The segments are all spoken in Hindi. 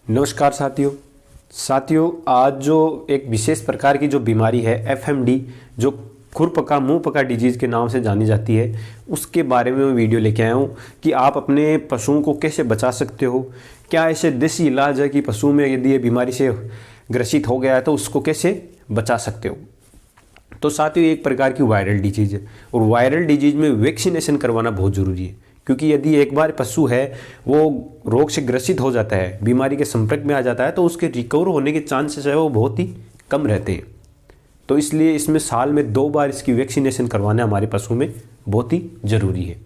नमस्कार साथियों, आज जो एक विशेष प्रकार की जो बीमारी है एफएमडी, जो खुरपका मुंह पका डिजीज़ के नाम से जानी जाती है, उसके बारे में मैं वीडियो लेके आया हूँ कि आप अपने पशुओं को कैसे बचा सकते हो। क्या ऐसे देसी इलाज है कि पशु में यदि ये बीमारी से ग्रसित हो गया है तो उसको कैसे बचा सकते हो। तो साथियों, एक प्रकार की वायरल डिजीज़ है और वायरल डिजीज़ में वैक्सीनेशन करवाना बहुत ज़रूरी है, क्योंकि यदि एक बार पशु है वो रोग से ग्रसित हो जाता है, बीमारी के संपर्क में आ जाता है, तो उसके रिकवर होने के चांसेस है वो बहुत ही कम रहते हैं। तो इसलिए इसमें साल में 2 बार इसकी वैक्सीनेशन करवाना हमारे पशु में बहुत ही ज़रूरी है।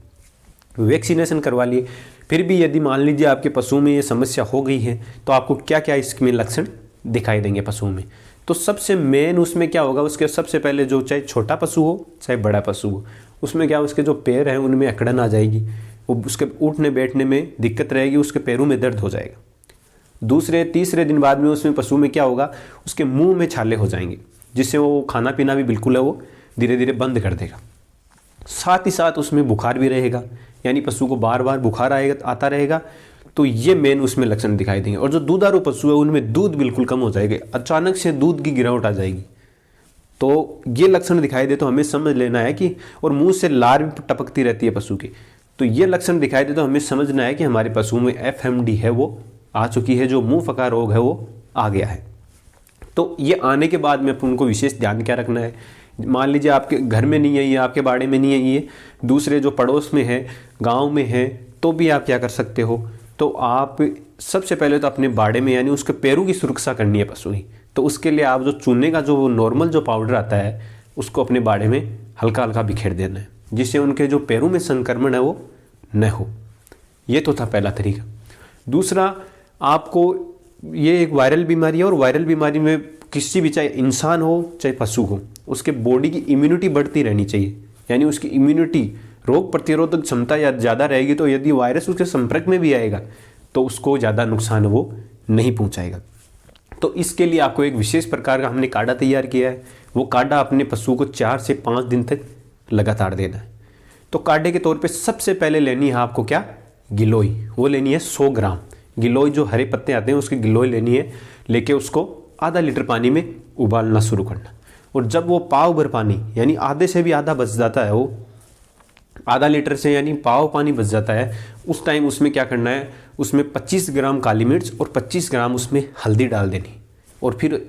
वैक्सीनेशन करवा लिए, फिर भी यदि मान लीजिए आपके पशु में ये समस्या हो गई है तो आपको क्या क्या इसमें लक्षण दिखाई देंगे पशुओं में। तो सबसे मेन उसमें क्या होगा, उसके सबसे पहले जो चाहे छोटा पशु हो चाहे बड़ा पशु हो, उसमें क्या उसके जो पैर हैं उनमें अकड़न आ जाएगी, वो उसके उठने बैठने में दिक्कत रहेगी, उसके पैरों में दर्द हो जाएगा। दूसरे तीसरे दिन बाद में उसमें पशु में क्या होगा, उसके मुंह में छाले हो जाएंगे, जिससे वो खाना पीना भी बिल्कुल है वो धीरे धीरे बंद कर देगा। साथ ही साथ उसमें बुखार भी रहेगा, यानी पशु को बार बार बुखार आता रहेगा। तो ये मेन उसमें लक्षण दिखाई देंगे। और जो दूधारू पशु है उनमें दूध बिल्कुल कम हो जाएगा, अचानक से दूध की गिरावट आ जाएगी। तो ये लक्षण दिखाई दे तो हमें समझ लेना है कि, और मुंह से लार भी टपकती रहती है पशु की, तो ये लक्षण दिखाई दे तो हमें समझना है कि हमारे पशु में एफएमडी है वो आ चुकी है, जो मुंह फका रोग है वो आ गया है। तो ये आने के बाद में अपन उनको विशेष ध्यान क्या रखना है। मान लीजिए आपके घर में नहीं है ये, आपके बाड़े में नहीं है ये, दूसरे जो पड़ोस में है, गांव में है, तो भी आप क्या कर सकते हो। तो आप सबसे पहले तो अपने बाड़े में, यानी उसके पैरों की सुरक्षा करनी है पशु की। तो उसके लिए आप जो चूने का जो नॉर्मल जो पाउडर आता है उसको अपने बाड़े में हल्का हल्का बिखेर देना है, जिससे उनके जो पैरों में संक्रमण है वो न हो। ये तो था पहला तरीका। दूसरा, आपको ये एक वायरल बीमारी है और वायरल बीमारी में किसी भी, चाहे इंसान हो चाहे पशु हो, उसके बॉडी की इम्यूनिटी बढ़ती रहनी चाहिए, यानी उसकी इम्यूनिटी, रोग प्रतिरोधक क्षमता या ज़्यादा रहेगी। तो यदि वायरस उसके संपर्क में भी आएगा तो उसको ज़्यादा नुकसान वो नहीं पहुंचाएगा। तो इसके लिए आपको एक विशेष प्रकार का हमने काढ़ा तैयार किया है। वो काढ़ा अपने पशु को 4 से 5 दिन तक लगातार देना है। तो काढ़े के तौर पे सबसे पहले लेनी है आपको क्या, गिलोय। वो लेनी है 100 ग्राम गिलोय, जो हरे पत्ते आते हैं उसकी गिलोय लेनी है। लेके उसको आधा लीटर पानी में उबालना शुरू करना। और जब वो पाव भर पानी, यानी आधे से भी आधा बच जाता है, वो आधा लीटर से यानी पाव पानी बच जाता है, उस टाइम उसमें क्या करना है, उसमें 25 ग्राम काली मिर्च और 25 ग्राम उसमें हल्दी डाल देनी और फिर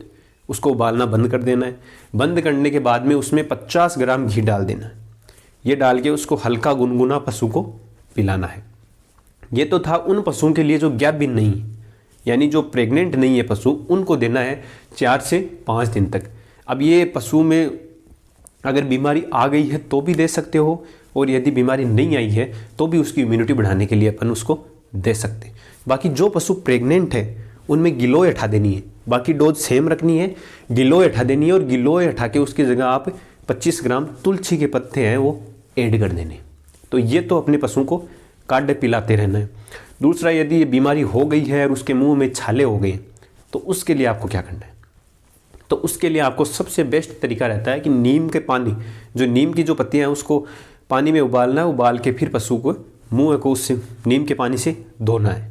उसको उबालना बंद कर देना है। बंद करने के बाद में उसमें 50 ग्राम घी डाल देना है। ये डाल के उसको हल्का गुनगुना पशु को पिलाना है। ये तो था उन पशुओं के लिए जो गैपीन नहीं है, यानी जो प्रेग्नेंट नहीं है पशु, उनको देना है 4 से 5 दिन तक। अब ये पशु में अगर बीमारी आ गई है तो भी दे सकते हो, और यदि बीमारी नहीं आई है तो भी उसकी इम्यूनिटी बढ़ाने के लिए अपन उसको दे सकते हैं। बाकी जो पशु प्रेग्नेंट है उनमें गिलोय हटा देनी है, बाकी डोज सेम रखनी है, गिलोय हटा देनी है। और गिलोय हटा के उसकी जगह आप 25 ग्राम तुलसी के पत्ते हैं वो ऐड कर देने। तो ये तो अपने पशु को काढ़े पिलाते रहना है। दूसरा, यदि ये बीमारी हो गई है और उसके मुंह में छाले हो गए तो उसके लिए आपको क्या करना है। तो उसके लिए आपको सबसे बेस्ट तरीका रहता है कि नीम के पानी, जो नीम की जो पत्तियां हैं उसको पानी में उबालना है। उबाल के फिर पशु को मुंह को उससे नीम के पानी से धोना है।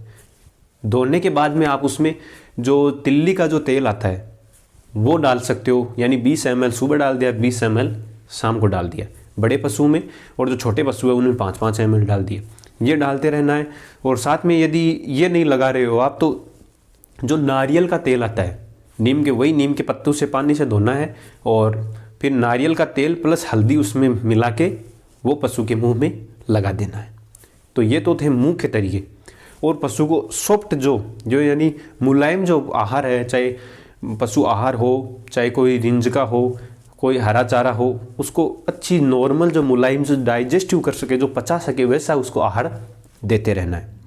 धोने के बाद में आप उसमें जो तिल्ली का जो तेल आता है वो डाल सकते हो, यानी 20 ml सुबह डाल दिया, 20 ml शाम को डाल दिया बड़े पशु में, और जो छोटे पशु है उनमें 5-5 ml डाल दिए। ये डालते रहना है। और साथ में यदि ये नहीं लगा रहे हो आप, तो जो नारियल का तेल आता है नीम के, वही नीम के पत्तों से पानी से धोना है और फिर नारियल का तेल प्लस हल्दी उसमें मिला के वो पशु के मुंह में लगा देना है। तो ये तो थे मुख्य तरीके। और पशु को सॉफ्ट जो यानी मुलायम जो आहार है, चाहे पशु आहार हो चाहे कोई रिंज का हो, कोई हरा चारा हो, उसको अच्छी नॉर्मल जो मुलायम जो डाइजेस्टिव कर सके, जो पचा सके, वैसा उसको आहार देते रहना है।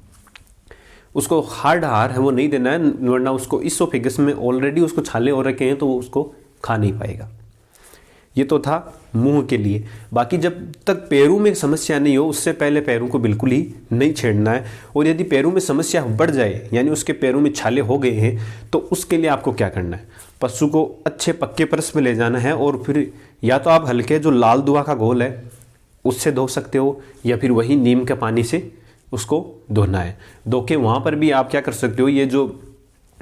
उसको हार्ड आहार है वो नहीं देना है, वरना उसको इसोफेगस में ऑलरेडी उसको छाले हो रखे हैं तो वो उसको खा नहीं पाएगा। ये तो था मुंह के लिए। बाकी जब तक पैरों में समस्या नहीं हो उससे पहले पैरों को बिल्कुल ही नहीं छेड़ना है। और यदि पैरों में समस्या बढ़ जाए, यानी उसके पैरों में छाले हो गए हैं, तो उसके लिए आपको क्या करना है, पशु को अच्छे पक्के परस में ले जाना है और फिर या तो आप हल्के जो लाल दुआ का घोल है उससे धो सकते हो, या फिर वही नीम के पानी से उसको धोना है। धो के वहाँ पर भी आप क्या कर सकते हो, ये जो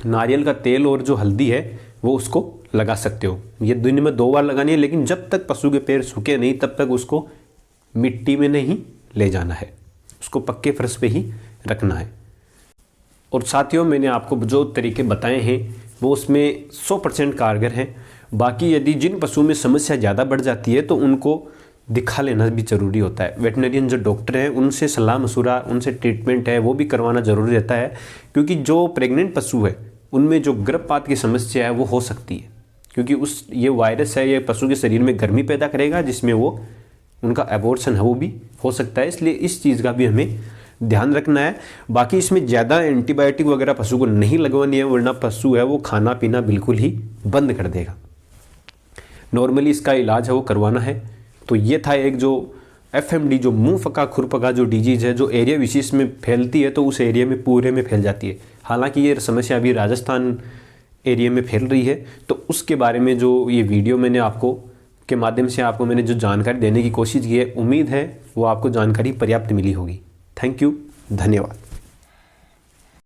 नारियल का तेल और जो हल्दी है वो उसको लगा सकते हो। ये दिन में 2 बार लगानी है, लेकिन जब तक पशु के पैर सूखे नहीं तब तक उसको मिट्टी में नहीं ले जाना है, उसको पक्के फर्श पे ही रखना है। और साथियों, मैंने आपको जो तरीके बताए हैं वो उसमें 100% कारगर हैं। बाकी यदि जिन पशुओं में समस्या ज़्यादा बढ़ जाती है तो उनको दिखा लेना भी ज़रूरी होता है। वेटनरियन जो डॉक्टर हैं उनसे सलाह मशूरा, उनसे ट्रीटमेंट है वो भी करवाना ज़रूरी रहता है, क्योंकि जो प्रेग्नेंट पशु है उनमें जो गर्भपात की समस्या है वो हो सकती है, क्योंकि ये वायरस है, ये पशु के शरीर में गर्मी पैदा करेगा जिसमें वो उनका एबॉर्शन है वो भी हो सकता है। इसलिए इस चीज़ का भी हमें ध्यान रखना है। बाकी इसमें ज़्यादा एंटीबायोटिक वगैरह पशु को नहीं लगवानी है, वरना पशु है वो खाना पीना बिल्कुल ही बंद कर देगा। नॉर्मली इसका इलाज है वो करवाना है। तो ये था एक जो FMD जो मुंह पका खुरपका जो डिजीज़ है, जो एरिया विशेष में फैलती है तो उस एरिया में पूरे में फैल जाती है। हालांकि ये समस्या अभी राजस्थान एरिया में फैल रही है, तो उसके बारे में जो ये वीडियो मैंने आपको के माध्यम से आपको मैंने जो जानकारी देने की कोशिश की है, उम्मीद है वो आपको जानकारी पर्याप्त मिली होगी। थैंक यू, धन्यवाद।